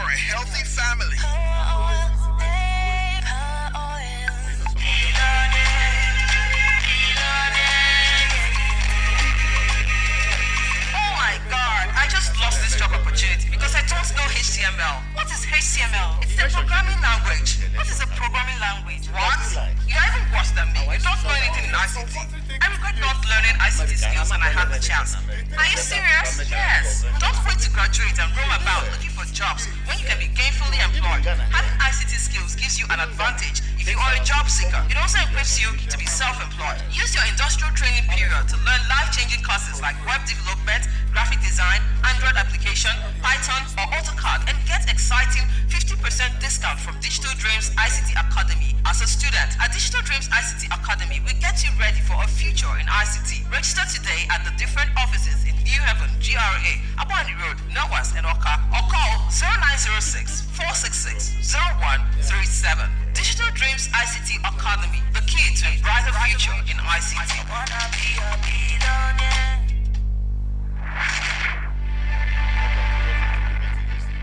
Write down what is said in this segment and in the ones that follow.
for a healthy family. I just lost this job opportunity because I don't know HTML. What is HTML? It's a programming language. What is a programming language? What? You're even worse than me. You don't know anything in ICT. I regret not learning ICT skills when I had the chance. Are you serious? Yes. Don't wait to graduate and roam about looking for jobs when you can be gainfully employed. Having ICT skills gives you an advantage if you are a job seeker. It also equips you to be self-employed. Use your industrial training period to learn life-changing courses like web development, graphic design, Android application, Python, or AutoCAD, and get exciting 50% discount from Digital Dreams ICT Academy. As a student at Digital Dreams ICT Academy, we get you ready for a future in ICT. Register today at the different offices in New Haven, GRA, Abani Road, Nawas, and Oka, or call 0906 466 0137. Digital Dreams ICT Academy, the key to a brighter future in ICT.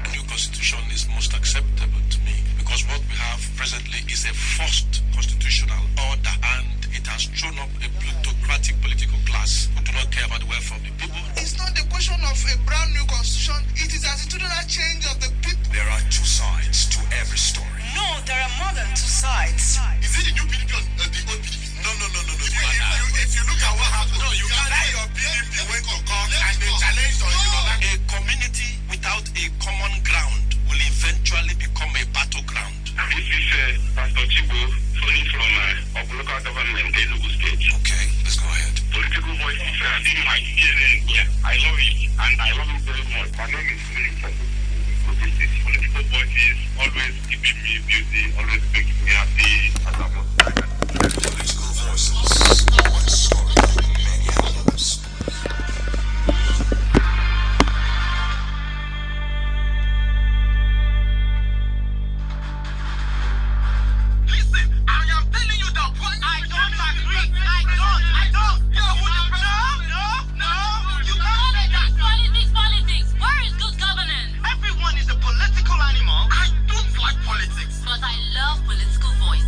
A new constitution is most acceptable to me because what we have presently is a forced constitutional order, and it has thrown up a plutocratic political class who do not care about the welfare of the people. It's not the question of a brand new constitution, it is attitudinal change of the people. There are two sides to every story. No, there are more than two sides. Is it the new PDP or the old PDP? No. If you look at what happened, you can see your PDP went to court and they challenged on A community without a common ground will eventually become a battleground. This is Pastor Chibo, phoning from local government, Enugu State. Okay, let's go ahead. Political voice is in my DNA. Yeah, I love it, and I love it very much. My name is William. This political voices always keeping me busy, always making me happy as a Political voices. One story, many others. Listen, I am telling you that what I don't agree. I don't. No. You can't say that. Politics. Where is good governance? Everyone is a political animal. I don't like politics. But I love political voices.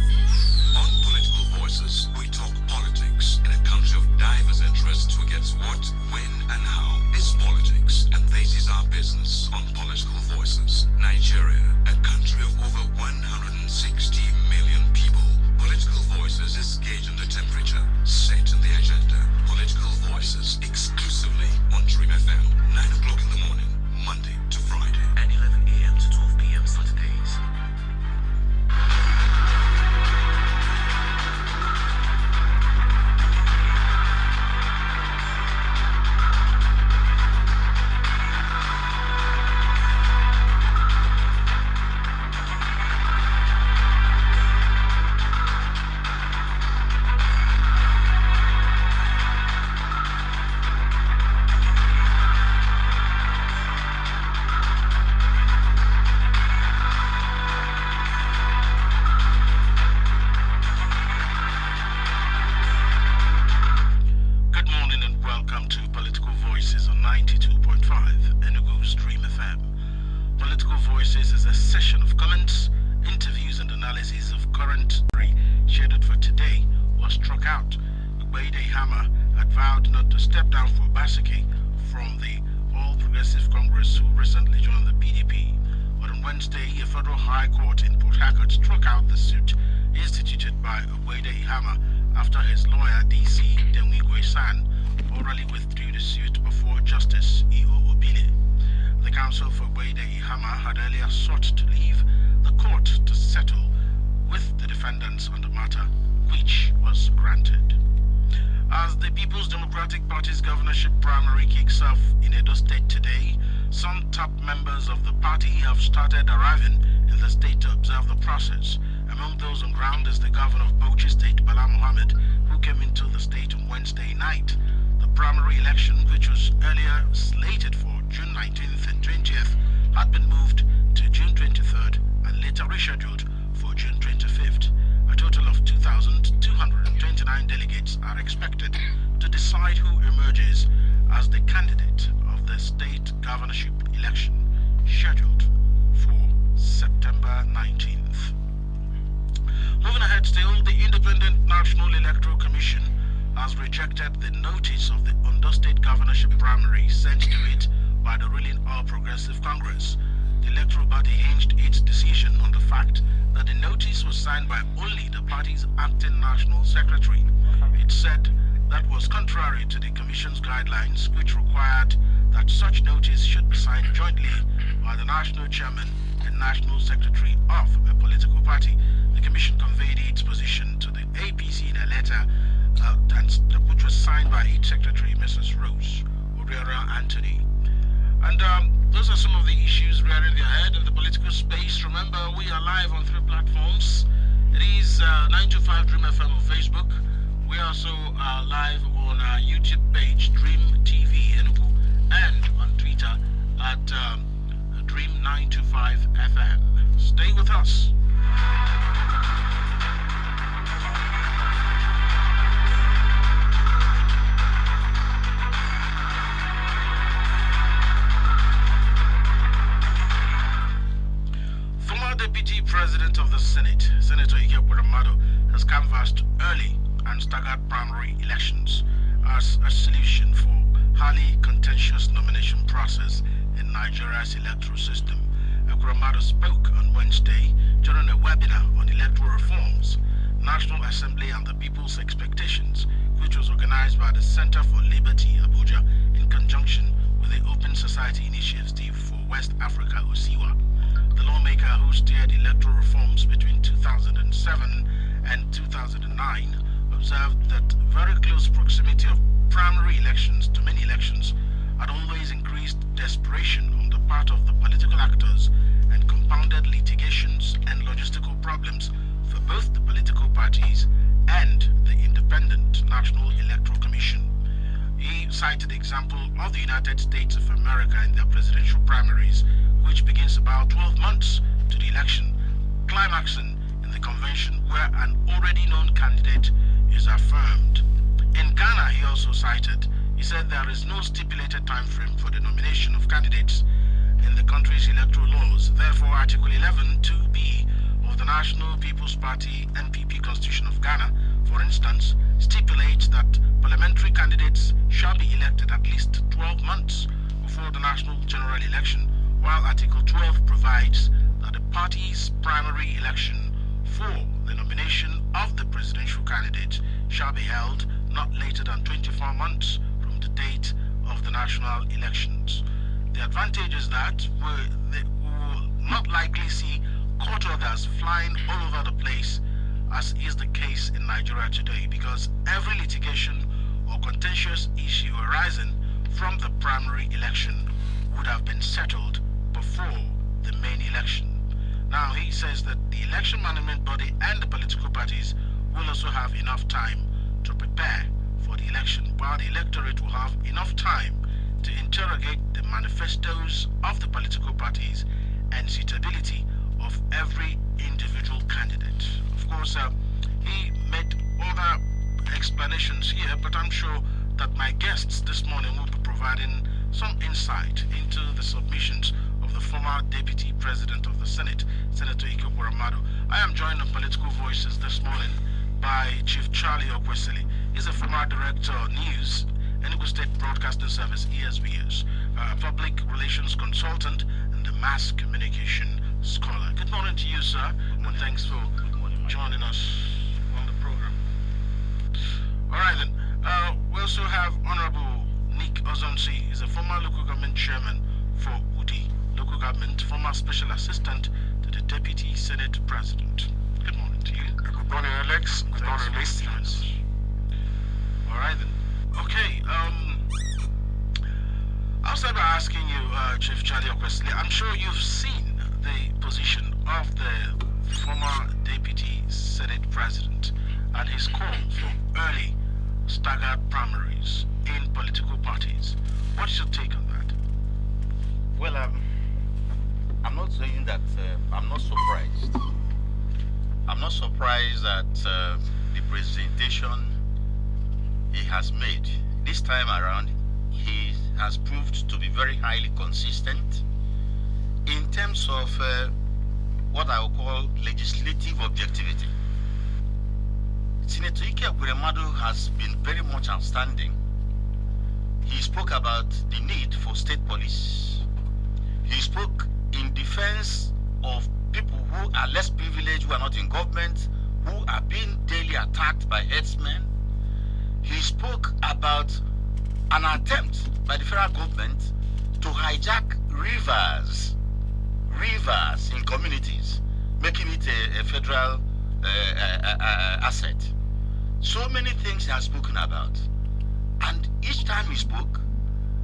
On Political Voices, we talk politics in a country of diverse interests who gets what, when, and how. It's politics, and this is our business on Political Voices. Nigeria, a country of over 160 million people. Political Voices is gauging the temperature, setting the agenda. Political Voices exclusively on Dream FM, 9 o'clock in the morning, Monday to Friday, and 11 a.m. to 12 p.m. Saturdays. Governorship primary kicks off in Edo State today, some top members of the party have started arriving in the state to observe the process. Among those on ground is the governor of Bauchi State, Bala Mohammed, who came into the state on Wednesday night. The primary election, which was earlier slated for June 19th and 20th, had been moved to June 23rd and later rescheduled for June 25th. A total of 2,229 delegates are expected to decide who emerges as the candidate of the state governorship election scheduled for has rejected the notice of the Ondo State governorship primary sent to it by the ruling All Progressive Congress. The electoral body hinged its decision on the fact that the notice was signed by only the party's acting national secretary. It said that was contrary to the Commission's guidelines, which required that such notice should be signed jointly by the national chairman and national secretary of a political party. The Commission conveyed its position to the APC in a letter which was signed by its secretary, Mrs. Rose Oriora Anthony. And those are some of the issues rearing their head in the political space. Remember, we are live on 3 platforms. It is 925 Dream FM on Facebook. We also are live on our YouTube page, Dream TV Enugu, and on Twitter at Dream925 FM. Stay with us. Deputy President of the Senate, Senator Ekweremadu, has canvassed early and staggered primary elections as a solution for highly contentious nomination process in Nigeria's electoral system. Ekweremadu spoke on Wednesday during a webinar on electoral reforms, National Assembly and the People's Expectations, which was organized by the Center for Liberty, Abuja, in conjunction with the Open Society Initiative for West Africa, OSIWA. The lawmaker who steered electoral reforms between 2007 and 2009 observed that very close proximity of primary elections to many elections had always increased desperation on the part of the political actors and compounded litigations and logistical problems for both the political parties and the Independent National Electoral Commission. He cited the example of the United States of America in their presidential primaries, which begins about 12 months to the election, climaxing in the convention where an already known candidate is affirmed. In Ghana, he also cited, he said there is no stipulated time frame for the nomination of candidates in the country's electoral laws. Therefore, Article 11(2)(b) of the National People's Party (NPP) Constitution of Ghana, for instance, stipulates that parliamentary candidates shall be elected at least 12 months before the national general election, while Article 12 provides that the party's primary election for the nomination of the presidential candidate shall be held not later than 24 months from the date of the national elections. The advantage is that we will not likely see court orders flying all over the place, as is the case in Nigeria today, because every litigation or contentious issue arising from the primary election would have been settled before the main election. Now, he says that the election management body and the political parties will also have enough time to prepare for the election, while the electorate will have enough time to interrogate the manifestos of the political parties and suitability of every individual candidate. Of course, he made other explanations here, but I'm sure that my guests this morning will be providing some insight into the submissions of the former Deputy President of the Senate, Senator Ekweremadu. I am joined on Political Voices this morning by Chief Charlie Okwesili. He's a former Director of News, Enugu State Broadcasting Service, ESBS, Public Relations Consultant, and the Mass Communication Scholar. Good morning to you, sir, and thanks for joining us on the program. All right, then. We also have Honorable Nick Ozonsi. He's a former local government chairman for Udi local government, former special assistant to the Deputy Senate President. Good morning to you. Good morning, Alex. Good morning, listeners. All right, then. Okay, I'll start by asking you, Chief Charlie Okwesili, I'm sure you've seen the position of the former Deputy Senate President and his call for early staggered primaries in political parties. What's your take on that? Well, I'm not saying that I'm not surprised. I'm not surprised at the presentation he has made. This time around, he has proved to be very highly consistent in terms of what I would call legislative objectivity. Senator Ekweremadu has been very much outstanding. He spoke about the need for state police. He spoke in defense of people who are less privileged, who are not in government, who are being daily attacked by herdsmen. He spoke about an attempt by the federal government to hijack rivers in communities, making it a federal asset. So many things he has spoken about. And each time he spoke,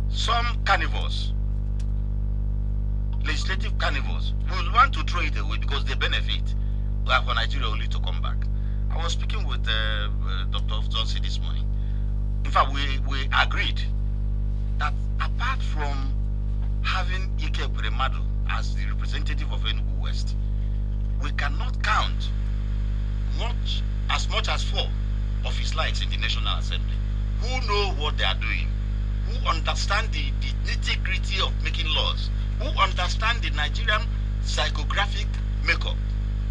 some carnivores, legislative carnivores, will want to throw it away because they benefit for Nigeria only to come back. I was speaking with Dr. Johnson this morning. In fact, we agreed that apart from having Ekweremadu as the representative of Enugu West, we cannot count as much as 4 of his likes in the National Assembly who know what they are doing, who understand the nitty-gritty of making laws, who understand the Nigerian psychographic makeup,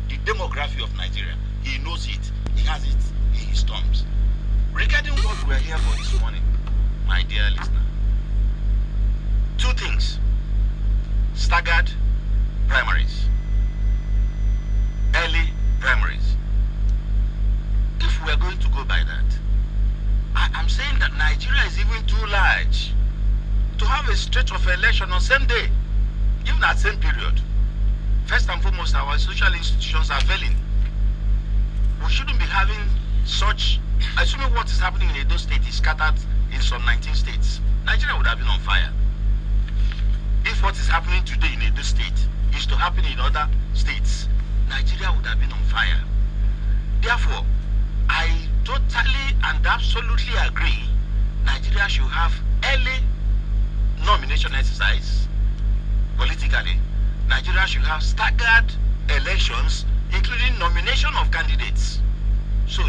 the demography of Nigeria. He knows it. He has it in his terms. Regarding what we are here for this morning, my dear listener, 2 things. Staggered primaries. Early primaries. If we are going to go by that, I'm saying that Nigeria is even too large to have a stretch of election on same day, even at same period. First and foremost, our social institutions are failing. We shouldn't be having such, assuming what is happening in Edo State is scattered in some 19 states, Nigeria would have been on fire. If what is happening today in Edo State is to happen in other states, Nigeria would have been on fire. Therefore, I totally and absolutely agree Nigeria should have early nomination exercise politically. Nigeria should have staggered elections, including nomination of candidates. So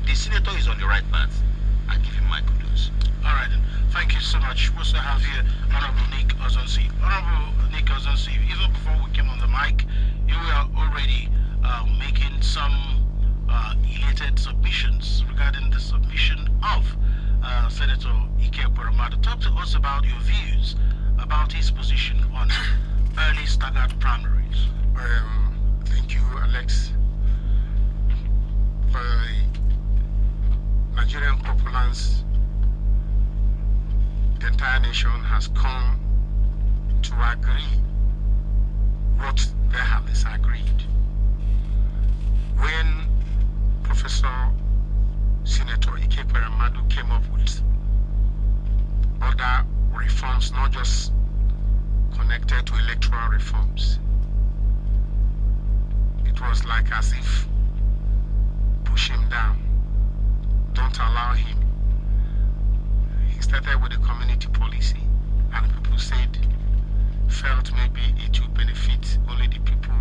the senator is on the right path. I give him my kudos. All right, then. Thank you so much. We also have here Honorable Nick Ozonsi. Honorable Nick Ozonsi, even before we came on the mic, you were already making some elated submissions regarding the submission of Senator Ekweremadu. Talk to us about your views about his position on early staggered primaries. Thank you, Alex. Nigerian populace, the entire nation has come to agree what they have disagreed. When Professor Senator Ekweremadu came up with other reforms, not just connected to electoral reforms, it was like as if push him down, don't allow him. He started with the community policy, and people felt maybe it would benefit only the people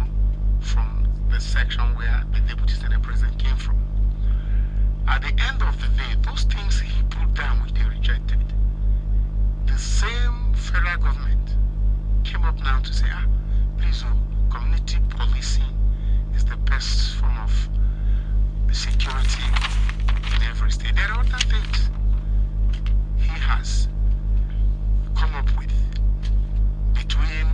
from the section where the Deputy Senate President came from. At the end of the day, those things he put down, which they rejected, the same federal government came up now to say, please, community policing is the best form of security in every state. There are other things he has come up with between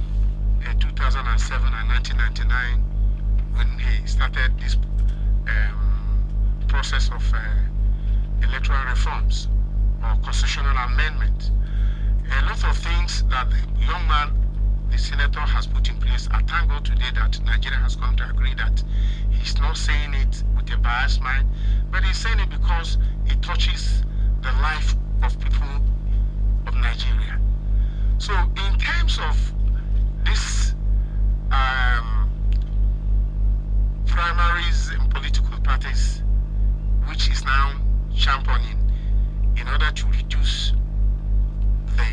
2007 and 1999 when he started this process of electoral reforms or constitutional amendment. A lot of things that the young man, the senator, has put in place. I thank God today that Nigeria has come to agree that he's not saying it with a biased mind, but he's saying it because it touches the life of people of Nigeria. So in terms of this primaries in political parties, which is now championing in order to reduce the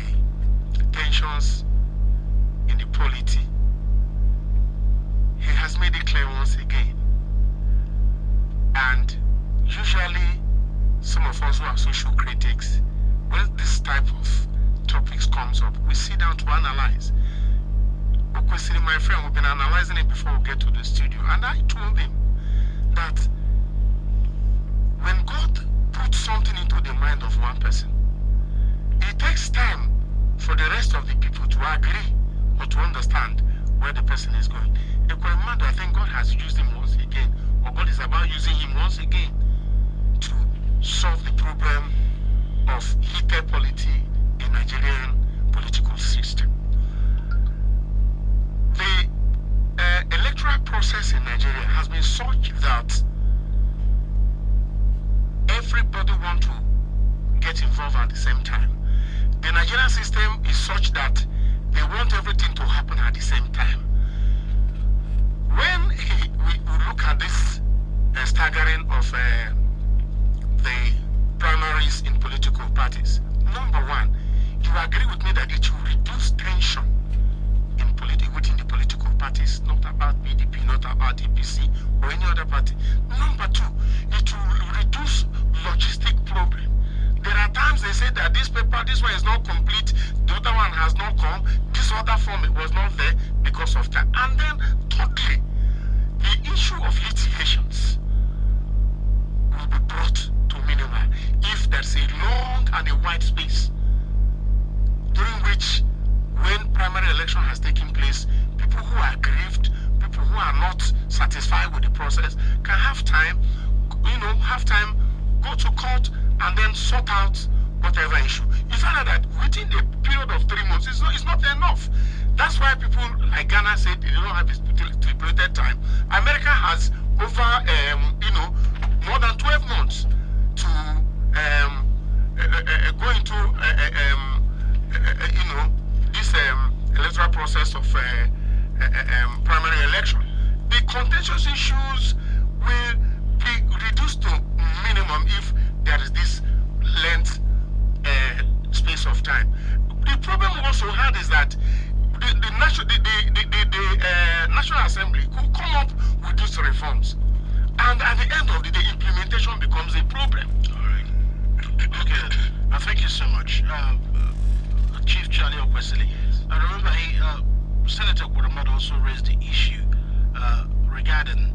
tensions in the polity, he has made it clear once again. And usually some of us who are social critics, when this type of topics comes up, we sit down to analyze. Okwesiri, my friend, we've been analyzing it before we get to the studio, and I told him that when God puts something into the mind of one person, it takes time for the rest of the people to agree or to understand where the person is going. Ekweremadu, I think God has used him once again, or God is about using him once again to solve the problem of heated politics in Nigerian political system. The electoral process in Nigeria has been such that everybody wants to get involved at the same time. The Nigerian system is such that they want everything to happen at the same time. When we look at this staggering of the primaries in political parties, number one, you agree with me that it will reduce tension in within the political parties, not about PDP, not about APC or any other party. Number two, it will reduce logistic problem. There are times they say that this paper, this one is not complete, the other one has not come, this other form was not there because of time. And then thirdly, the issue of litigations will be brought to minimum if there's a long and a wide space during which, when primary election has taken place, people who are aggrieved, people who are not satisfied with the process can have time, go to court and then sort out whatever issue. You find out that within a period of 3 months, it's not enough. That's why people like Ghana said they don't have this stipulated time. America has over, more than 12 months to go into, this electoral process of primary election. The contentious issues will be reduced to minimum if there is this length space of time. The problem we also had is that the National Assembly could come up with these reforms, and at the end of the day, implementation becomes a problem. All right. Okay. Thank you so much, Chief Charlie Okwesili. I remember Senator Ekweremadu also raised the issue regarding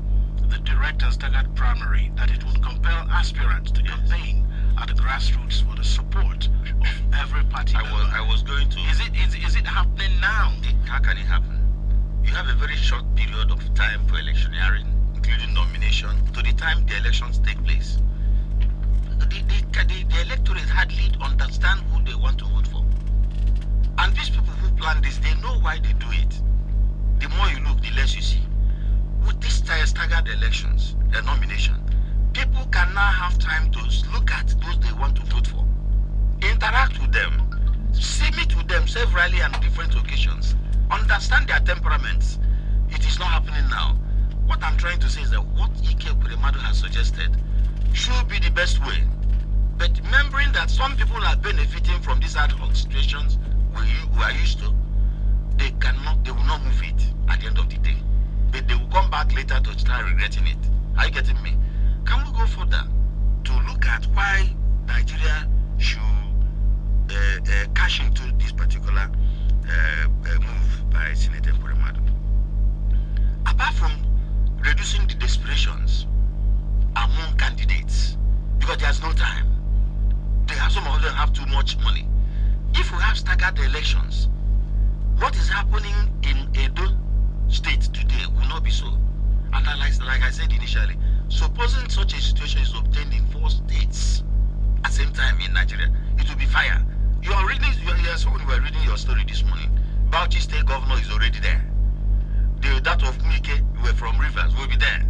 the direct and staggered primary, that it would compel aspirants to campaign at the grassroots for the support of every party. I was going to. Is it happening now? How can it happen? You have a very short period of time for electioneering, including nomination, to the time the elections take place. The electorate hardly understand who they want to vote for. And these people who plan this, they know why they do it. The more you look, the less you see. With these staggered elections, a nomination, people can now have time to look at those they want to vote for, interact with them, meet with them severally on different occasions, understand their temperaments. It is not happening now. What I'm trying to say is that what Ekweremadu has suggested should be the best way. But remembering that some people are benefiting from these ad hoc situations we are used to, they will not move it at the end of the day. But they will come back later to start regretting it. Are you getting me? Can we go further to look at why Nigeria should cash into this particular move by Senator Ekweremadu? Apart from reducing the desperations among candidates, because there's no time, some of them have too much money. If we have staggered elections, what is happening in Edo State today will not be so. And like I said initially, supposing such a situation is obtained in 4 states at the same time in Nigeria, it will be fire. You were reading your story this morning. Bauchi State Governor is already there. That of Mike, were from Rivers, will be there.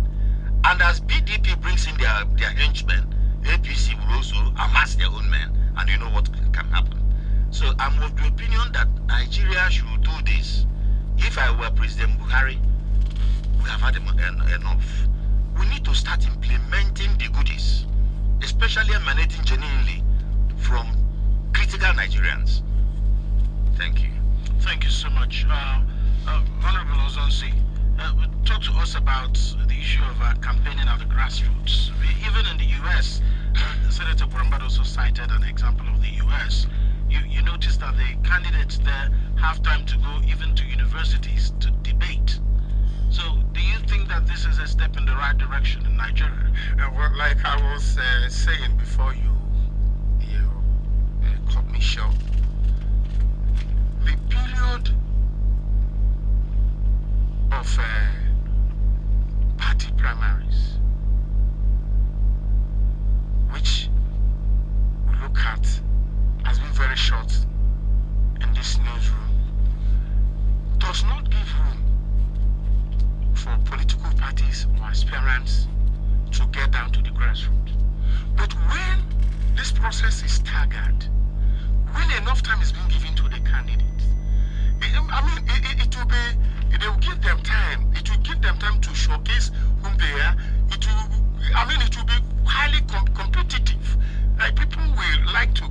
And as PDP brings in their henchmen, APC will also amass their own men, and you know what can happen. So I'm of the opinion that Nigeria should do this. If I were President Buhari, we have had enough. We need to start implementing the goodies, especially emanating genuinely from critical Nigerians. Thank you. Thank you so much. Honorable Ozonsi, talk to us about the issue of campaigning at the grassroots. Even in the U.S., Senator Ekweremadu also cited an example of the U.S. You notice that the candidates there have time to go even to universities to debate. So do you think that this is a step step in the right direction in Nigeria? Well, like I was saying before you cut me short, the period of party primaries, which we look at, has been very short in this newsroom, does not give room for political parties or aspirants to get down to the grassroots. But when this process is staggered, when enough time is being given to the candidates, it will be, they will give them time. It will give them time to showcase whom they are. It will be highly competitive. People will like to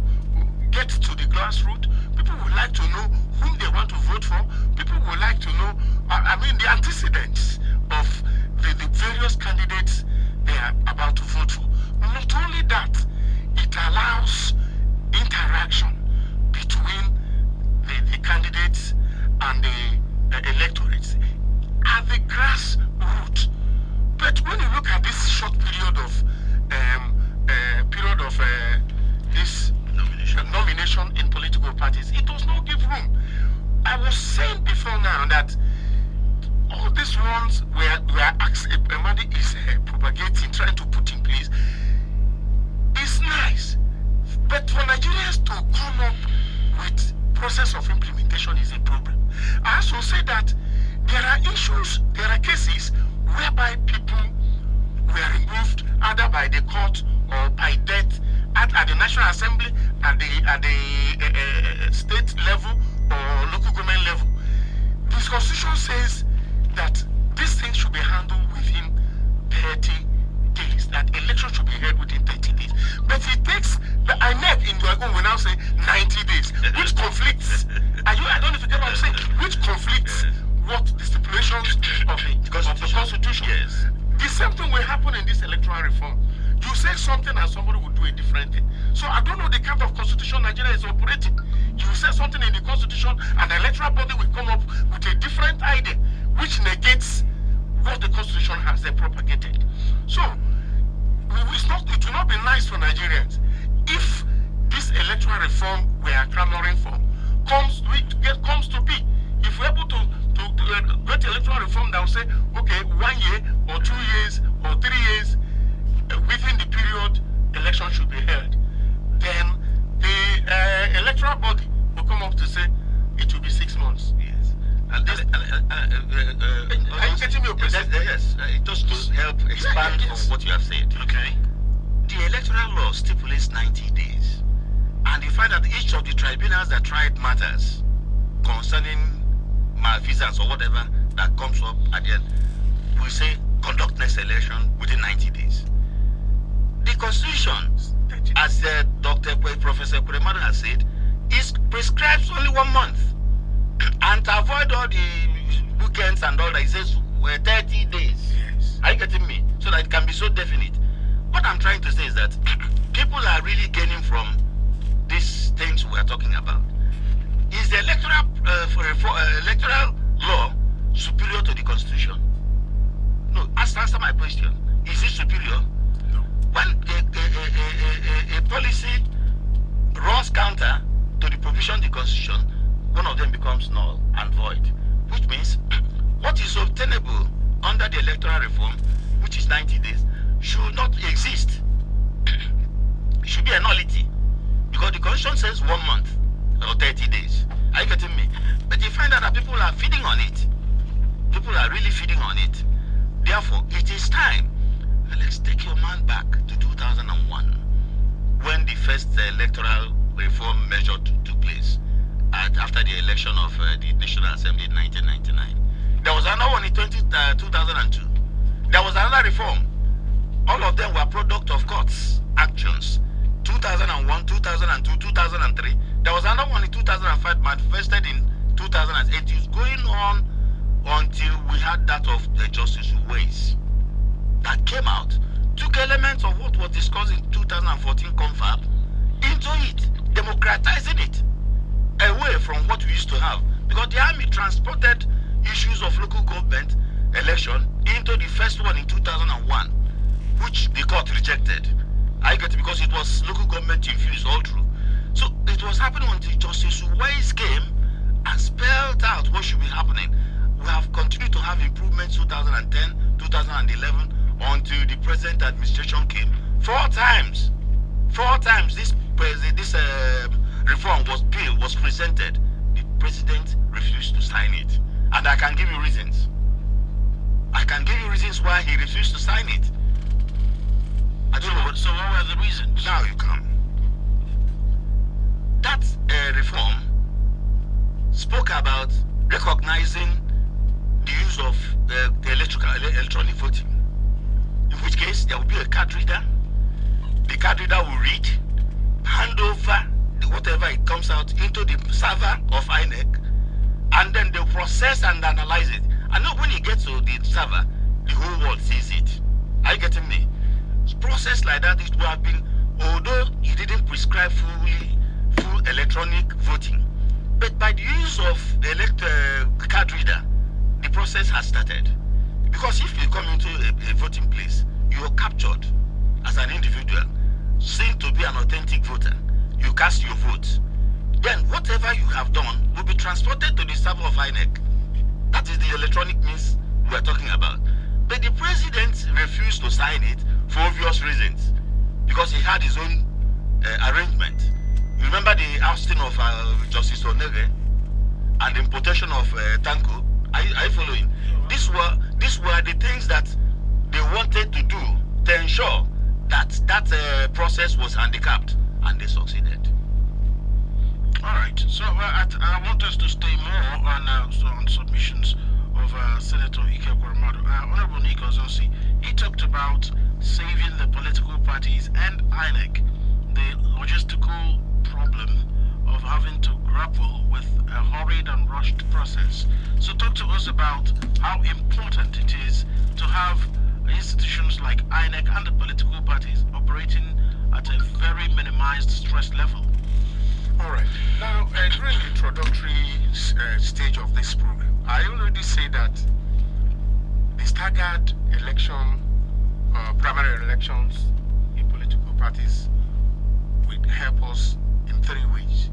get to the grassroots. People would like to know whom they want to vote for. People would like to know, the antecedents of the various candidates they are about to vote for. Not only that, it allows interaction between the candidates and the electorates at the grassroots. But when you look at this short period of this nomination in political parties, it does not give room. I was saying before now that all these ones where Ekweremadu is propagating, trying to put in place, is nice. But for Nigerians to come up with process of implementation is a problem. I also say that there are issues, there are cases whereby people were removed either by the court or by death at the National Assembly, at the state level or local government level. This constitution says that this thing should be handled within 30 days, that election should be held within 30 days. But it takes, the INEC in your own will now say 90 days, which conflicts. I don't know if you get what I'm saying, which conflicts what the stipulations of the Constitution. Yes. The same thing will happen in this electoral reform. You say something and somebody will do a different thing. So I don't know the kind of constitution Nigeria is operating. You say something in the constitution and the electoral body will come up with a different idea which negates what the constitution has propagated. So it will not be nice for Nigerians if this electoral reform we are clamoring for comes to be. If we're able to get electoral reform that will say, okay, 1 year or 2 years or 3 years within the period election should be held, then the electoral body will come up to say it will be 6 months. Yes. And this, are you getting me? Yes. Just to help expand on what you have said. Okay. The electoral law stipulates 90 days. And you find that each of the tribunals that tried matters concerning malfeasance or whatever that comes up at the end will say conduct next election within 90 days. The Constitution, as Professor Ekweremadu has said, prescribes only 1 month. And to avoid all the weekends and all that, it says 30 days. Yes. Are you getting me? So that it can be so definite. What I'm trying to say is that people are really gaining from these things we are talking about. Is the electoral law superior to the Constitution? No, answer my question. Is it superior? No. When a policy runs counter to the provision of the Constitution, one of them becomes null and void, which means what is obtainable under the electoral reform, which is 90 days, should not exist. It should be a nullity, because the Constitution says 1 month or 30 days. Are you getting me? But you find out that people are feeding on it. People are really feeding on it. Therefore, it is time. Let's take your man back to 2001, when the first electoral reform measure took place after the election of the National Assembly in 1999. There was another one in 2002. There was another reform. All of them were product of courts actions. 2001, 2002, 2003. There was another one in 2005, manifested in 2008. It was going on until we had that of the Justice Ways that came out, took elements of what was discussed in 2014 confab into it, democratizing it away from what we used to have. Because the army transported issues of local government election into the first one in 2001, which the court rejected. I get it, because it was local government infused all through. So it was happening until Justice Uwais came and spelled out what should be happening. We have continued to have improvements 2010, 2011, until the present administration came. 4 times this reform was presented. The president refused to sign it. And I can give you reasons. I can give you reasons why he refused to sign it. So what were the reasons? Now you come. That reform spoke about recognizing the use of the electronic voting. In which case, there will be a card reader. The card reader will read, hand over whatever it comes out into the server of INEC, and then they'll process and analyze it. And now when it gets to the server, the whole world sees it. Are you getting me? Process like that, it would have been, although he didn't prescribe full electronic voting, but by the use of the card reader, the process has started. Because if you come into a voting place, you are captured as an individual, seen to be an authentic voter. You cast your vote. Then whatever you have done will be transported to the server of INEC. That is the electronic means we are talking about. But the president refused to sign it for obvious reasons, because he had his own arrangement. You remember the ousting of Justice Onege and the importation of Tanko? Are you following? These were the things that they wanted to do to ensure that that process was handicapped, and they succeeded. All right. So I want us to stay more on submissions of Senator Ekweremadu. Honorable Nick Ozonsi, he talked about saving the political parties and INEC, the logistical problem of having to grapple with a hurried and rushed process. So talk to us about how important it is to have institutions like INEC and the political parties operating at a very minimized stress level. All right. Now, during the introductory stage of this program, I already say that the staggered election, primary elections in political parties will help us in 3 ways.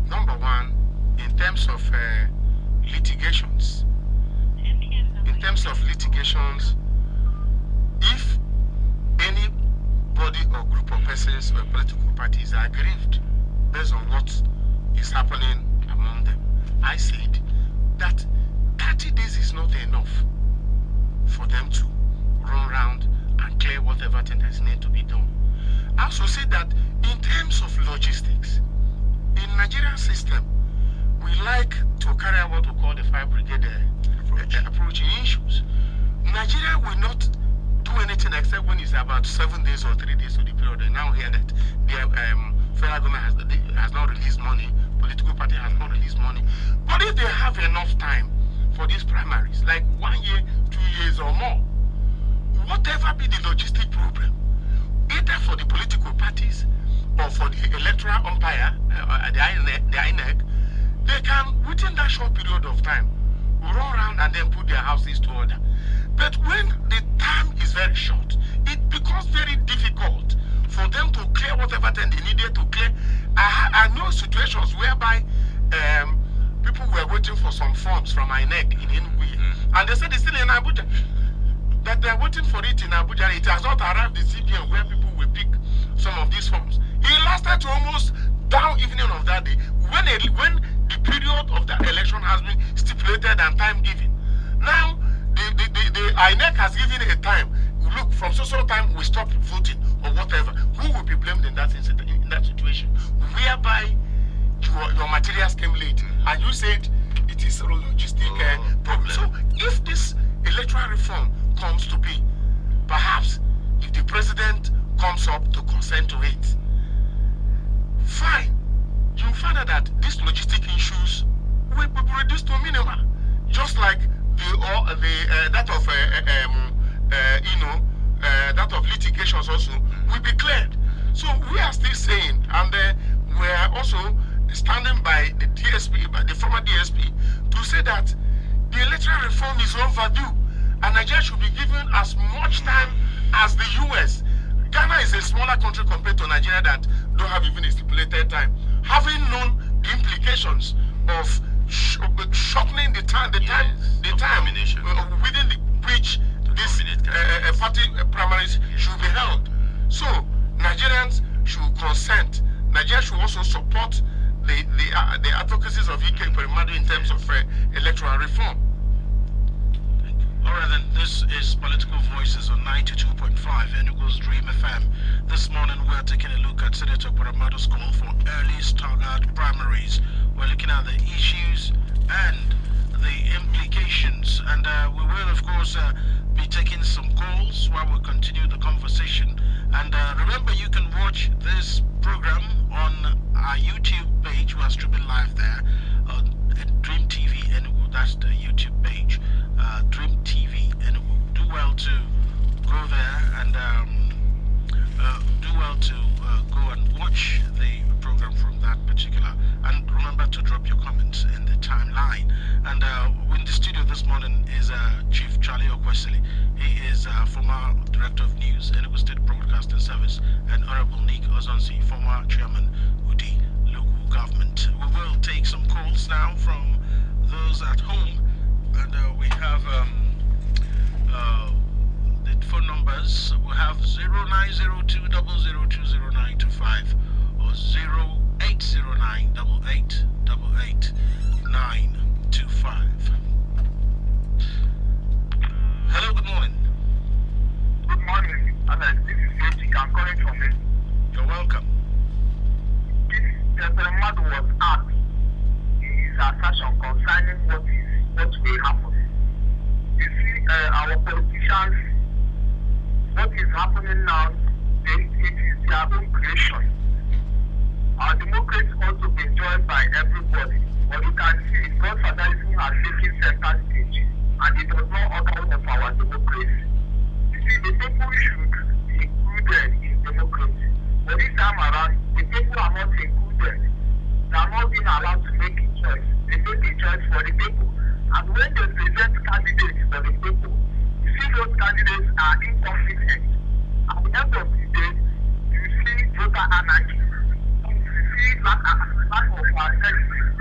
Number one, in terms of litigations. In terms of litigations, if anybody or group of persons or political parties are aggrieved based on what is happening among them, I said that 30 days is not enough for them to run around and clear whatever thing that needs to be done. I also said that in terms of logistics, in Nigerian system, we like to carry out what we call the fire brigade approach in issues. Nigeria will not do anything except when it's about 7 days or 3 days to the period. And now hear that the federal government has not released money, political party has not released money. But if they have enough time for these primaries, like 1 year, 2 years or more, whatever be the logistic problem, either for the political parties or for the electoral umpire, the INEC, they can, within that short period of time, run around and then put their houses to order. But when the time is very short, it becomes very difficult for them to clear whatever thing they needed to clear. I know situations whereby people were waiting for some forms from INEC in Enugu, and they said it's still in Abuja. That they are waiting for it in Abuja. It has not arrived in CBN where people will pick some of these forms. It lasted to almost down evening of that day when the period of the election has been stipulated and time given. Now the INEC has given a time. Look, from so time we stop voting or whatever. Who will be blamed in that situation? Whereby your materials came late and you said it is a logistic problem. So if this electoral reform comes to be, perhaps if the president comes up to consent to it, fine. You find out that these logistic issues will be reduced to a minimum, just like that of litigations also will be cleared. So we are still saying, and we are also standing by the DSP, by the former DSP, to say that the electoral reform is overdue, and Nigeria should be given as much time as the US. Ghana is a smaller country compared to Nigeria that don't have even a stipulated time. Having known the implications of shortening the time within the which this party primaries should be held. So Nigerians should consent. Nigeria should also support the advocacies of Ekweremadu in terms of electoral reform. All right, then, this is Political Voices on 92.5 Enugu's Dream FM. This morning, we're taking a look at Senator Ekwerimadu's call for early staggered primaries. We're looking at the issues and the implications, and we will, of course, be taking some calls while we continue the conversation. And remember, you can watch this program on our YouTube page. We are streaming live there on Dream TV Enugu. That's the YouTube page. Dream TV, and do well to go there and go and watch the program from that particular. And remember to drop your comments in the timeline. And in the studio this morning is Chief Charlie Okwesili. He is former Director of News, Enugu State Broadcasting Service, and Honorable Nick Ozonsi, former Chairman, Udi Local Government. We will take some calls now from those at home. And we have the phone numbers. We have 090200200925 or 080988888925. Hello, good morning. Good morning, Alex. This is Yotik. I'm calling from it. You're welcome. This Ekweremadu was asked in his assertion concerning what will happen. You see, our politicians, what is happening now, it is their own creation. Our democracy ought to be enjoyed by everybody. But you can see, God-fatherism has taken center stage, and it does not order of our democracy. You see, the people should be included in democracy. But this time around, the people are not included. They are not being allowed to make a choice. They make a choice for the people. And when they present candidates for the people, you see those candidates are incompetent. At the end of the day, you see voter anarchy. You see lack of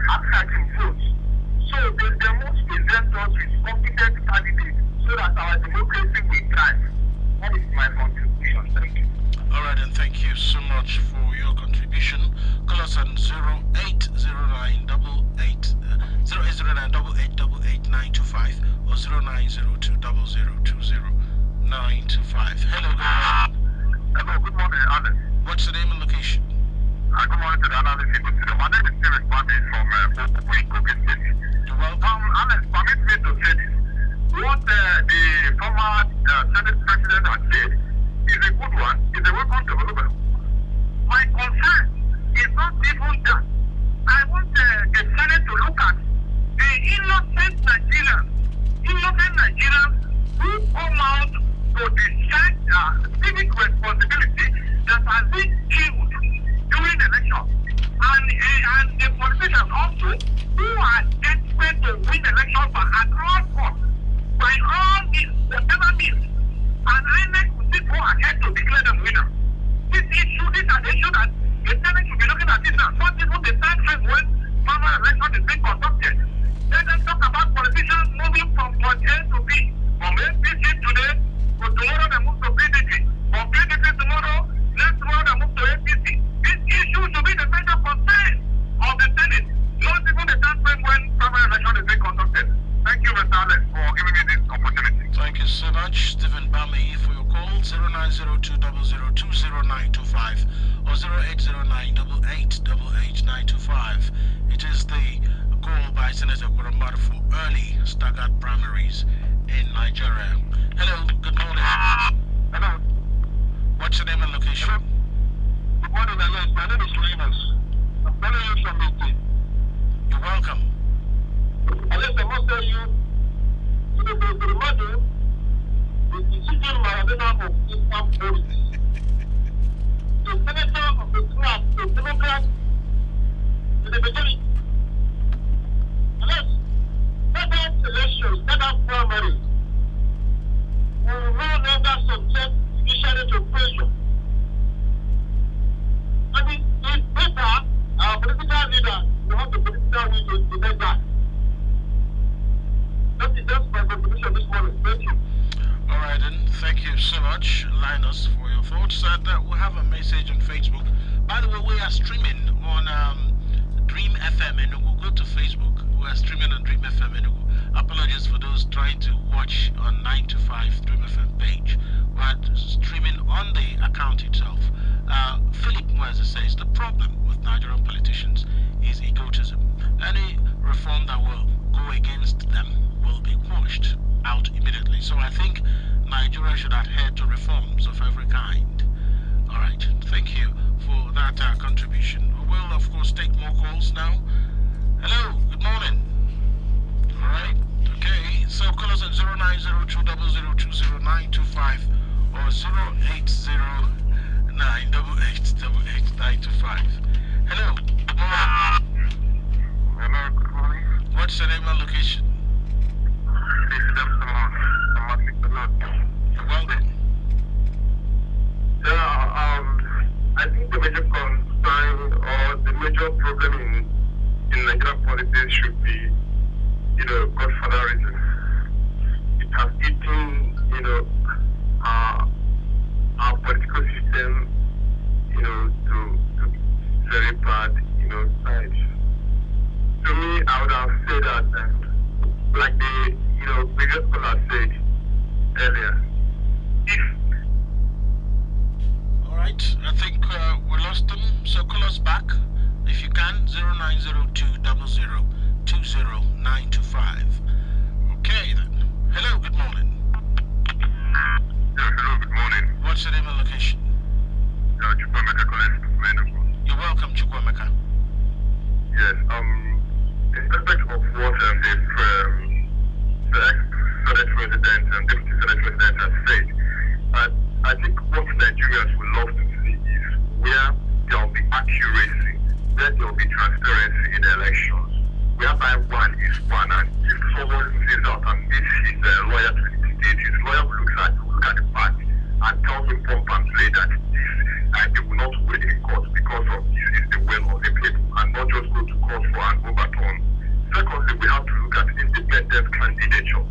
absentee votes. So they must present us with competent candidates so that our democracy will thrive. That is my contribution. Thank you. All right, and thank you so much for your contribution. Call us on 0809888925 or 090200200925. Hello, guys. Hello, good morning, Alex. What's the name and location? Good morning to the analyst in the studio. My name is Ekweremadu from Kogi State. You're welcome. Alex, permit me to say this. What the former Senate President has said is a good one, is a welcome development. My concern is not even that. I want the Senate to look at the innocent Nigerians who come out to decide civic responsibility that has been killed during the election. And the politicians also who are desperate to win elections at all costs, by all means, whatever means. And INEC will still go ahead to declare them winners. These are the issues that the Senate should be looking at this now. Not even the time frame when formal election is being conducted. Let them talk about politicians moving from point A to B. From APC today, to tomorrow they move to PDP. From PDP tomorrow, next tomorrow they move to APC. This issue should be the major concern of the Senate. Not even the time frame when formal election is being conducted. Thank you, Mr. Alex, for giving me this opportunity. Thank you so much, Stephen Bami, for your call. 090200200925 or 080988888925. It is the call by Senator Ekweremadu for early staggered primaries in Nigeria. Hello, good morning. Hello. What's your name and location? Hello. Good morning, Alex. My name is Linus. I'm calling you from Italy. You're welcome. Alex, I must tell you, Senator Ekweremadu is the chief Maradona of Islam policy. The senator of the class, the Democrat, in the majority. Alex, Let that elections, let that primary will no longer subject judiciary to pressure. And it's better our political leaders will have the political will to debate that. That's my contribution this morning. Thank you. All right, then. Thank you so much, Linus, for your thoughts. And we'll have a message on Facebook. By the way, we are streaming on Dream FM Enugu. Go to Facebook. We are streaming on Dream FM Enugu. Apologies for those trying to watch on 925 Dream FM page. We are streaming on the account itself. Philip Mweze says the problem with Nigerian politicians is egotism. Any reform that will go against them will be quashed out immediately. So I think Nigeria should adhere to reforms of every kind. All right, thank you for that contribution. We will, of course, take more calls now. Hello, good morning. All right, okay. So call us at 0902002095 or 08098888925. Hello, good morning. Hello, good morning. What's your name and location? This is You're welcome. I think the major concern or the major problem in Nigerian politics should be, godfatherism. It has eaten, our political system, to very bad, sides. To me, I would have said that, like the, previous caller said earlier, All right, I think we lost them, so call us back if you can, 0902002095. Okay then. Hello, good morning. Yeah, hello, good morning. What's your name and location? Chukwemeka calling from Enugu. You're welcome, Chukwemeka. Yes, in respect of what the ex-Senate President and Deputy Senate President has said, I think what Nigerians would love to see is where there will be accuracy, where there will be transparency in elections, whereby one is one, and if someone loses out and meets his lawyer to litigate, his lawyer will look at the fact and tell him pump and play that this, they will not win in court because of this is the will of the people, and not just go to court for an overturn. Secondly, we have to look at independent candidature,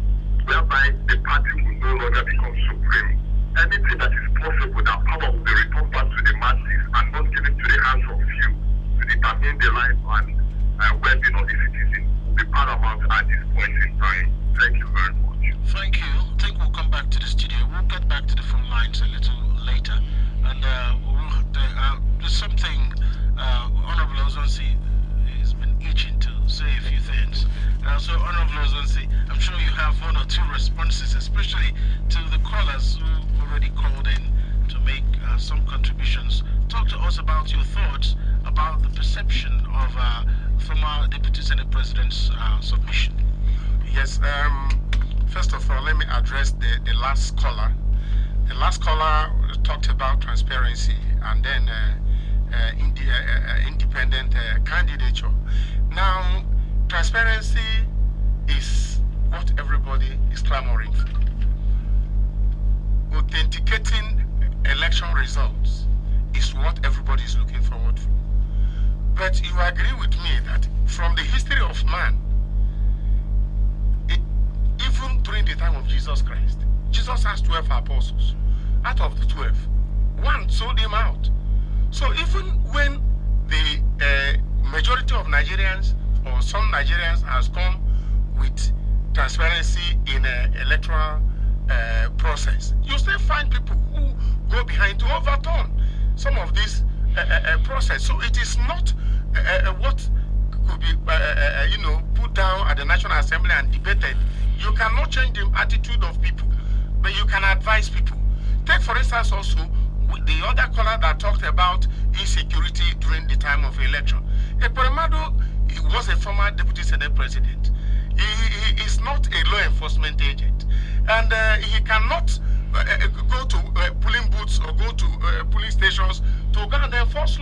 whereby the party will no longer become supreme. Anything that is possible, that power will be returned back to the masses and not given to the hands of few to determine the life and well-being of the citizen will be paramount at this point in time. Thank you very much. Thank you. I think we'll come back to the studio. We'll get back to the phone lines a little later. And there's something Honorable Ozonsi has been itching to say a few things. So Honorable Ozonsi, I'm sure you have one or two responses, especially to the callers who already called in to make some contributions. Talk to us about your thoughts about the perception of former Deputy Senate President's submission. Yes, first of all, let me address the last caller. The last caller talked about transparency and then independent candidature. Now, transparency is what everybody is clamoring for. Authenticating election results is what everybody is looking forward for. But you agree with me that from the history of man, even during the time of Jesus Christ, Jesus has 12 apostles. Out of the 12, one sold him out. So even when the majority of Nigerians or some Nigerians has come with transparency in electoral process, you still find people who go behind to overturn some of this process. So it is not what could be put down at the National Assembly and debated. You cannot change the attitude of people, but you can advise people. Take for instance also the other caller that talked about insecurity during the time of election. Ekweremadu was a former Deputy Senate President. He is not a law enforcement agent, and he cannot go to polling booths or go to polling stations to go and enforce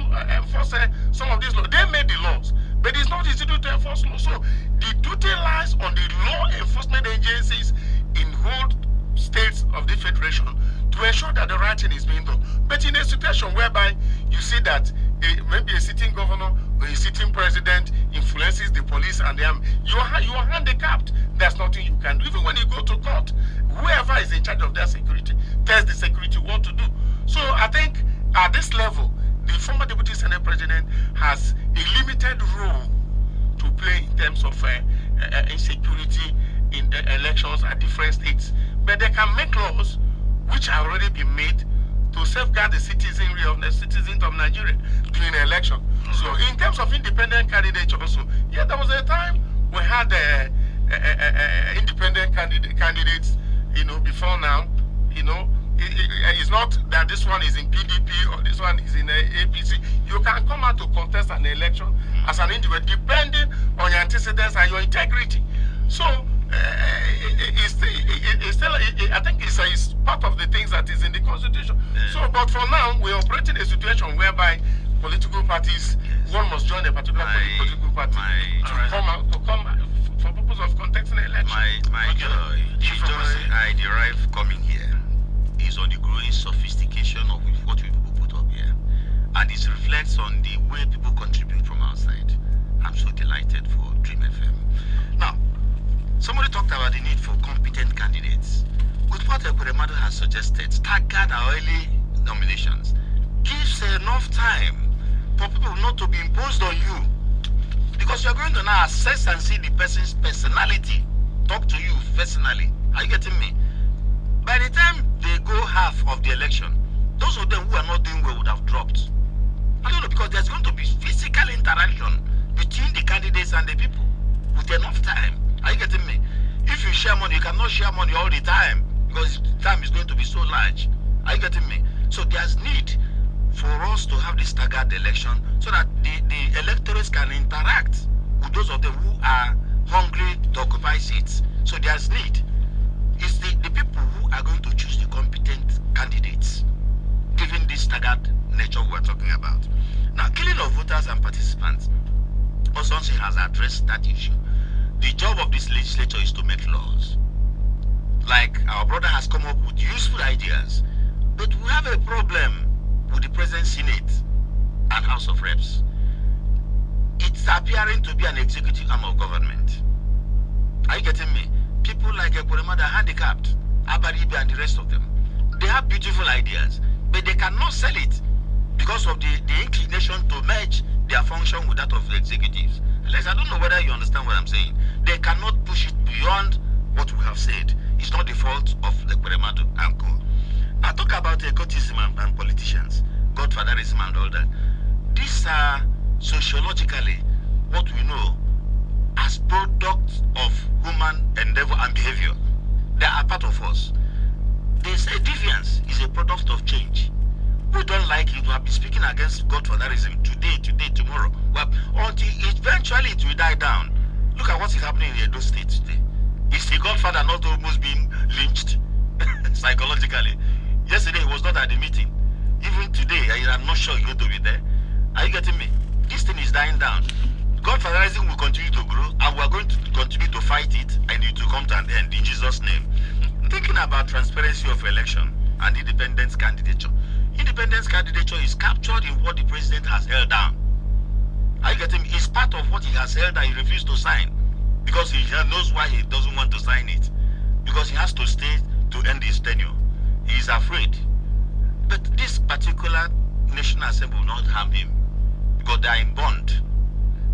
some of these laws. They made the laws, but it's not easy to enforce laws. So The duty lies on the law enforcement agencies in whole states of the federation to ensure that the right thing is being done. But in a situation whereby you see that maybe a sitting governor or a sitting president influences the police and the army, you are handicapped. There's nothing you can do. Even when you go to court, whoever is in charge of their security tells the security what to do. So I think at this level, the former Deputy Senate President has a limited role to play in terms of insecurity in the elections at different states. But they can make laws which have already been made to safeguard the citizenry of the citizens of Nigeria during the election. So in terms of independent candidates also, yeah, there was a time we had independent candidates, before now, it's not that this one is in PDP or this one is in APC. You can come out to contest an election as an individual depending on your antecedents and your integrity. So I think it's part of the things that is in the Constitution. So, but for now, we're operating a situation whereby political parties, one must join a particular political party to come for purpose of contesting an election. My joy I derive coming here is on the growing sophistication of what we people put up here, and it reflects on the way people contribute from outside. I'm so delighted for Dream FM. Now, somebody talked about the need for competent candidates. With what Ekweremadu has suggested, staggered our early nominations gives enough time for people not to be imposed on you, because you're going to now assess and see the person's personality, talk to you personally. Are you getting me? By the time they go half of the election, those of them who are not doing well would have dropped. I don't know, because there's going to be physical interaction between the candidates and the people with enough time. Are you getting me? If you share money, you cannot share money all the time because the time is going to be so large. Are you getting me? So there's need for us to have this staggered election so that the electorates can interact with those of them who are hungry to occupy seats. So there's need. It's the people who are going to choose the competent candidates, given this staggered nature we're talking about. Now, killing of voters and participants, Osonsi has addressed that issue. The job of this legislature is to make laws. Like our brother has come up with useful ideas, but we have a problem with the present Senate and House of Reps. It's appearing to be an executive arm of government. Are you getting me? People like Ekweremadu are handicapped, Abaribe and the rest of them. They have beautiful ideas, but they cannot sell it because of the inclination to merge their function with that of the executives. Alex, I don't know whether you understand what I'm saying. They cannot push it beyond what we have said. It's not the fault of Ekweremadu and co. Now talk about egotism and politicians, godfatherism and all that. These are sociologically what we know as products of human endeavor and behavior. They are part of us. They say deviance is a product of change. We don't like it. We have been speaking against godfatherism today, tomorrow. Well, until eventually it will die down. Look at what is happening in Edo State today. Is the godfather not almost being lynched psychologically? Yesterday he was not at the meeting. Even today, I'm not sure he's going to be there. Are you getting me? This thing is dying down. Godfatherism will continue to grow, and we are going to continue to fight it, and it will come to an end in Jesus' name. Thinking about transparency of election and independence candidature. Independence candidature is captured in what the president has held down. Are you getting me? It's part of what he has held and he refused to sign because he knows why he doesn't want to sign it. Because he has to stay to end his tenure. He is afraid. But this particular National Assembly will not harm him because they are in bond.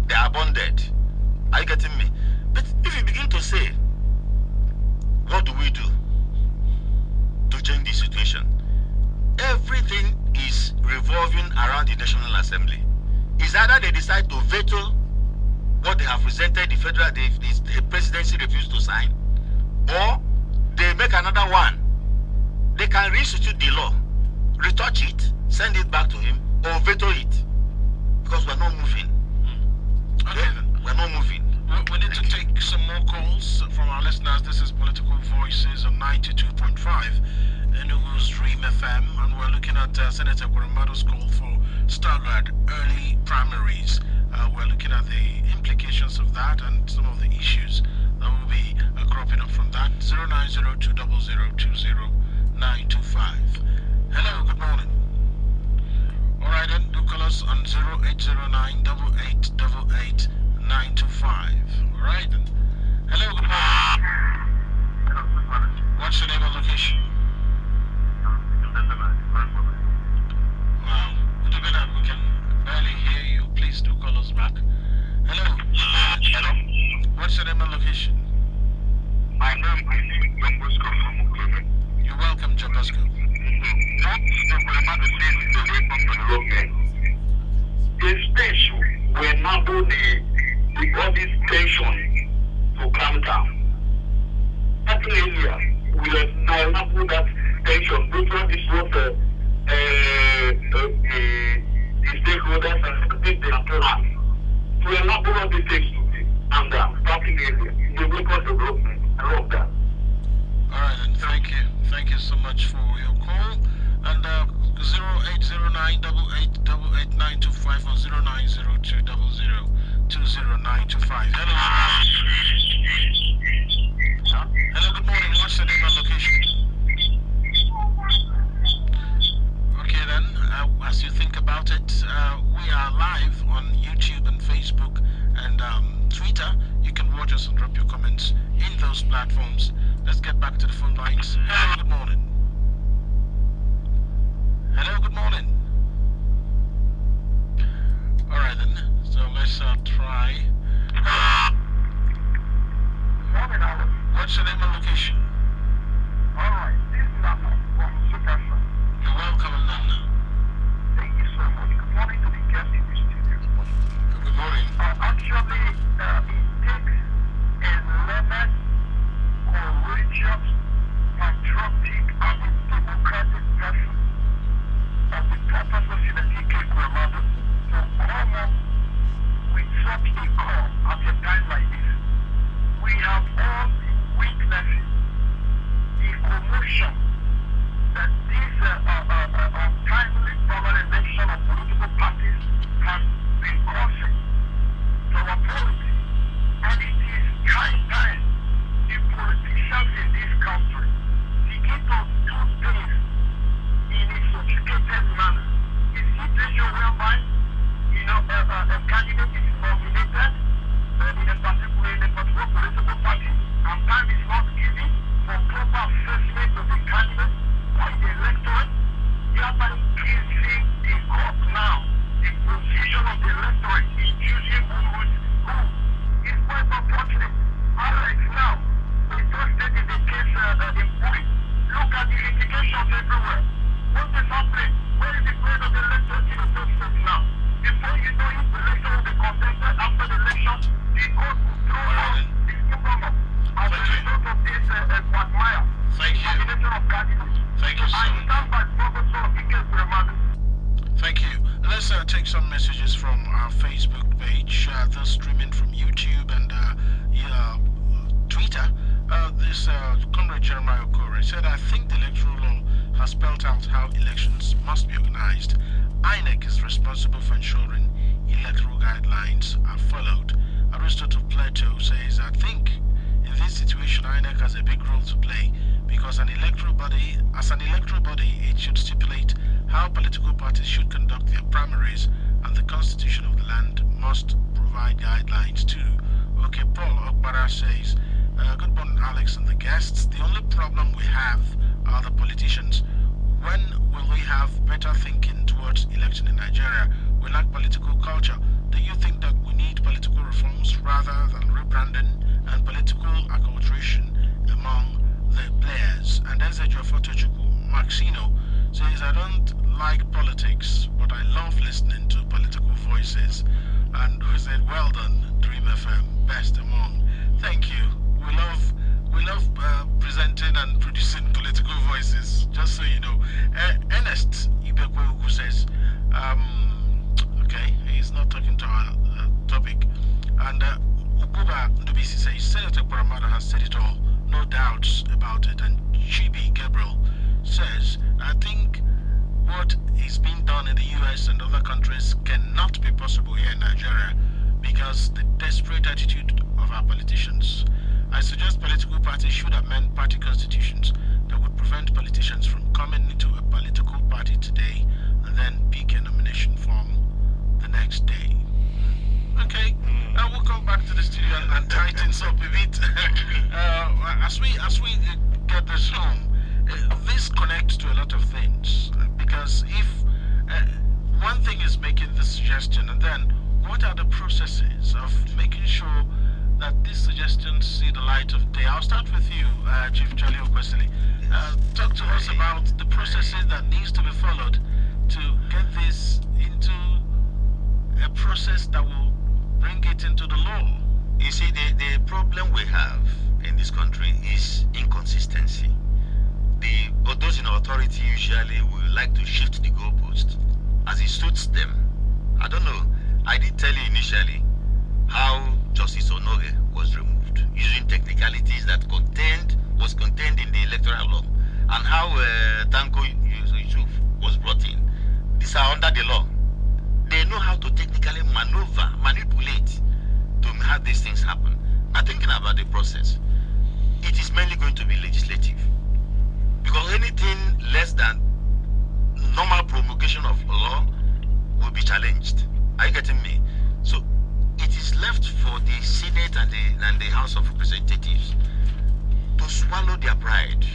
They are bonded. Are you getting me? But if you begin to say, what do we do to change the situation? Everything is revolving around the National Assembly. It's either they decide to veto what they have presented, the presidency refused to sign, or they make another one. They can reinstitute the law, retouch it, send it back to him, or veto it. Because we're not moving. Okay, we're not moving. We need to take some more calls from our listeners. This is Political Voices on 92.5 Enugu's Dream FM, and we're looking at Senator Ekwerimadu's call for staggered early primaries we're looking at the implications of that and some of the issues that will be cropping up from that. 09020020925. Hello, good morning. Alright then, do call us on 0809 8888 925. Alright then. Hello, good morning. What's your name and location? Wow. We can barely hear you. Please do call us back. Hello. Hello. What's your name and location? My name is John Bosco from Ekweremadu. You're welcome, John Bosco. What Ekweremadu says is away from the development. The stage will enable all this tension to calm down. Certain areas will enable that tension. This one is what the stakeholders and their plans to enable all these things to be calm down. Starting areas, the local development. I love that. All right, then. Thank you. Thank you so much for your call. And 0809 8888 or 0902 20925. Hello. Hello, good morning. What's the name and location? Okay, then, as you think about it, we are live on YouTube and Facebook and Twitter. You can watch us and drop your comments in those platforms. Let's get back to the phone lines. Hello, good morning. Hello, good morning. All right, then. So let's try. Morning, Alex. What's your name and location? All right, this is Nana from Sukasha. You're welcome, Nana. Thank you so much. Good morning to the guest in the studio. Good morning. Actually, it takes a learned, courageous, patriotic, and democratic person of the purpose of Ekweremadu to come up with such a call at a time like this. We have all witnessed the commotion that this untimely formal election of political parties has been causing to our polity. And it is high time the politicians in this country begin to do things in a sophisticated manner. A situation whereby, a candidate is nominated in a particular political party, and time is not given for proper assessment of the candidate by the electorate, thereby increasing the court now, the position of the electorate in choosing who is quite unfortunate. Alex, now, we just did in the case in Puri. Look at the litigations everywhere. What is happening? Where is the grade of the electorate in the first state now? Before you know it, the election will be contested. After the election, the court will throw out the newcomer as a result of this quagmire. Thank you. Combination of candidates. Thank you so I much. stand by Professor Ekweremadu. Thank you. Let's take some messages from our Facebook page. They're streaming from YouTube and Twitter. This Comrade Jeremiah Okore said, I think the electoral law has spelled out how elections must be organized. INEC is responsible for ensuring electoral guidelines are followed. Aristotle Plato says, I think in this situation INEC has a big role to play because as an electoral body, it should stipulate how political parties should conduct their primaries, and the constitution of the land must provide guidelines too. Okay, Paul Okbara says, good morning, Alex and the guests. The only problem we have are the politicians. When will we have better thinking towards election in Nigeria? We lack political culture. Do you think that we need political reforms rather than rebranding and political acculturation among the players? And as Maxino says, I don't like politics, but I love listening to political voices. And we said, well done, Dream FM, best among. Thank you. We love presenting and producing political voices, just so you know. Ernest Ibekwe, who says, okay, he's not talking to our topic. And Ukuba Ndubisi says, Senator Ekweremadu has said it all, no doubts about it. And Chibi Gabriel says, I think what is being done in the US and other countries cannot be possible here in Nigeria because the desperate attitude of our politicians. I suggest political parties should amend party constitutions that would prevent politicians from coming into a political party today and then pick a nomination form the next day. Okay, we'll come back to the studio and tighten up a bit. As we get this home, this connects to a lot of things, because if one thing is making the suggestion, and then what are the processes of making sure that these suggestions see the light of day? I'll start with you, Chief Charlie Okwesili. Talk to us about the processes that needs to be followed to get this into a process that will bring it into the law. You see, the problem we have in this country is inconsistency. Those in authority usually will like to shift the goalpost as it suits them. I don't know. I did tell you initially how Justice Onoge was removed using technicalities that was contained in the electoral law, and how Tanko Yusuf was brought in. These are under the law. They know how to technically manipulate to have these things happen. Now, thinking about the process, it is mainly going to be legislative, because anything less than normal promulgation of law will be challenged. Are you getting me? So it is left for the Senate and the House of Representatives to swallow their pride.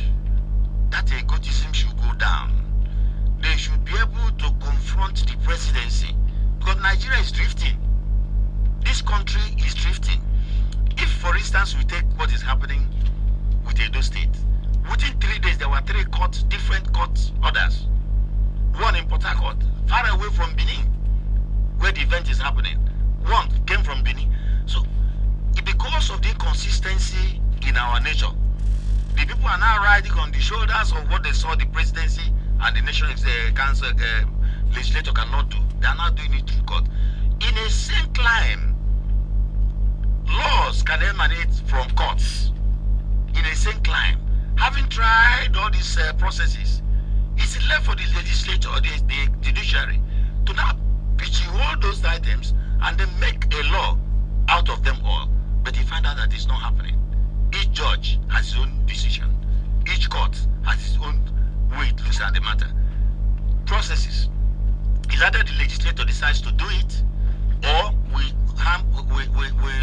That egotism should go down. They should be able to confront the presidency, because Nigeria is drifting. This country is drifting. If, for instance, we take what is happening with Edo State, within 3 days there were 3 different court orders. One in Port Harcourt, far away from Benin, where the event is happening. One came from Benin. So, because of the inconsistency in our nature, the people are now riding on the shoulders of what they saw the presidency and the National Council legislature cannot do. They are now doing it to court. In a same climb, laws can emanate from courts. In a same climb, having tried all these processes, it's left for the legislature or the judiciary to now pigeonhole those items and then make a law out of them all. But you find out that it's not happening. Each judge has his own decision. Each court has its own way to look at the matter. Processes. Is either the legislator decides to do it, or we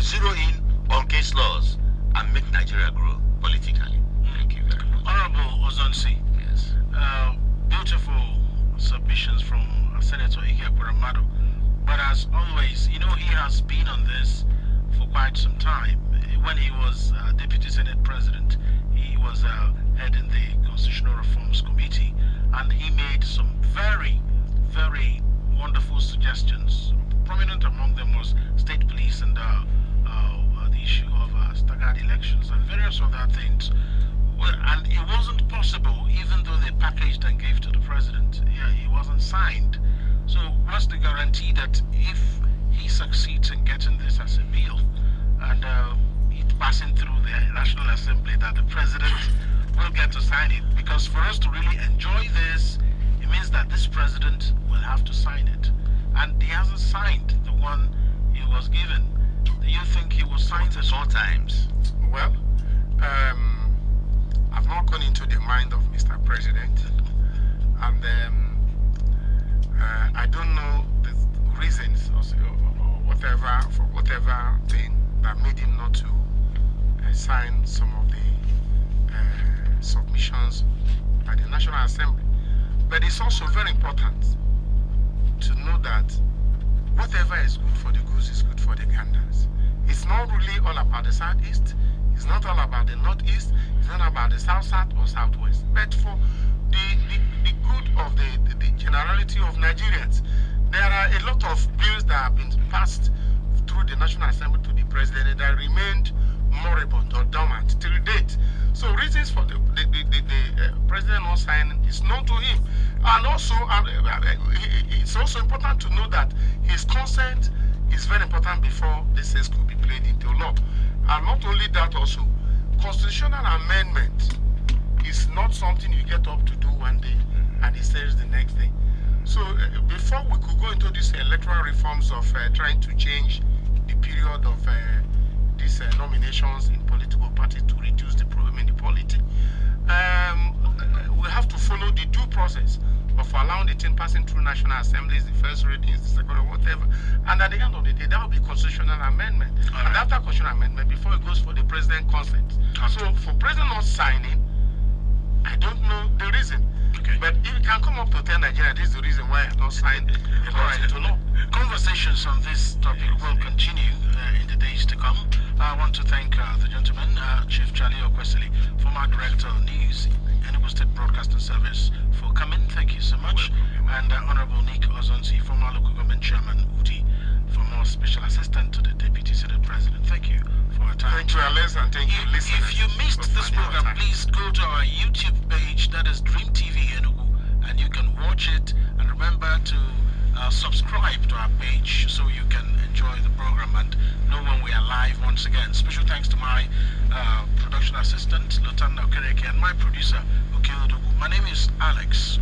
zero in on case laws and make Nigeria grow politically. Thank you very much. Honorable Ozonsi. Yes. Beautiful submissions from Senator Ekweremadu. But as always, you know, he has been on this for quite some time. When he was Deputy Senate President, he was heading the Constitutional Reforms Committee, and he made some very, very wonderful suggestions. Prominent among them was state police and the issue of staggered elections and various other things. Well, and it wasn't possible, even though they packaged and gave to the president. Yeah, it wasn't signed. So what's the guarantee that if he succeeds in getting this as a bill and it passing through the National Assembly, that the president will get to sign it? Because for us to really enjoy this, it means that this president will have to sign it. And he hasn't signed the one he was given. Do you think he will sign this? All times. Well, I've not gone into the mind of Mr. President, and I don't know the reasons or whatever, for whatever thing that made him not to sign some of the submissions by the National Assembly. But it's also very important to know that whatever is good for the goose is good for the ganders. It's not really all about the southeast. It's not all about the northeast. It's not about the south or southwest. But for the good of the generality of Nigerians, there are a lot of bills that have been passed through the National Assembly to the President that remained moribund or dormant till date. So reasons for the President not signing is known to him. And also, it's also important to know that his consent is very important before this things could be played into law. And not only that, also, constitutional amendment is not something you get up to do one day and it says the next day. So before we could go into these electoral reforms of trying to change the period of these nominations in political parties to reduce the inequality, we have to follow the due process of allowing the thing passing through National Assemblies, the first readings, the second, or whatever. And at the end of the day, that will be constitutional amendment. And after constitutional amendment, before it goes for the president consent. So for president not signing, I don't know the reason. Okay. But if it can come up to tell Nigeria, this is the reason why I have not signed a law into law. Conversations on this topic will continue in the days to come. I want to thank the gentleman, Chief Charlie Okwesili, former Director of News, Enugu State Broadcasting Service, for coming. Thank you so much. And Honorable Nick Ozonsi, former Local Government Chairman, UDI, former Special Assistant to the Deputy Senate President. Thank you for your time. Thank you, Alex, and thank you, listeners. If you missed this program, please go to our YouTube page, that is Dream TV Enugu, and you can watch it. And remember to subscribe to our page so you can enjoy the program and know when we are live once again. Special thanks to my production assistant, Lotan Okereke, and my producer, Okeodogu. My name is Alex.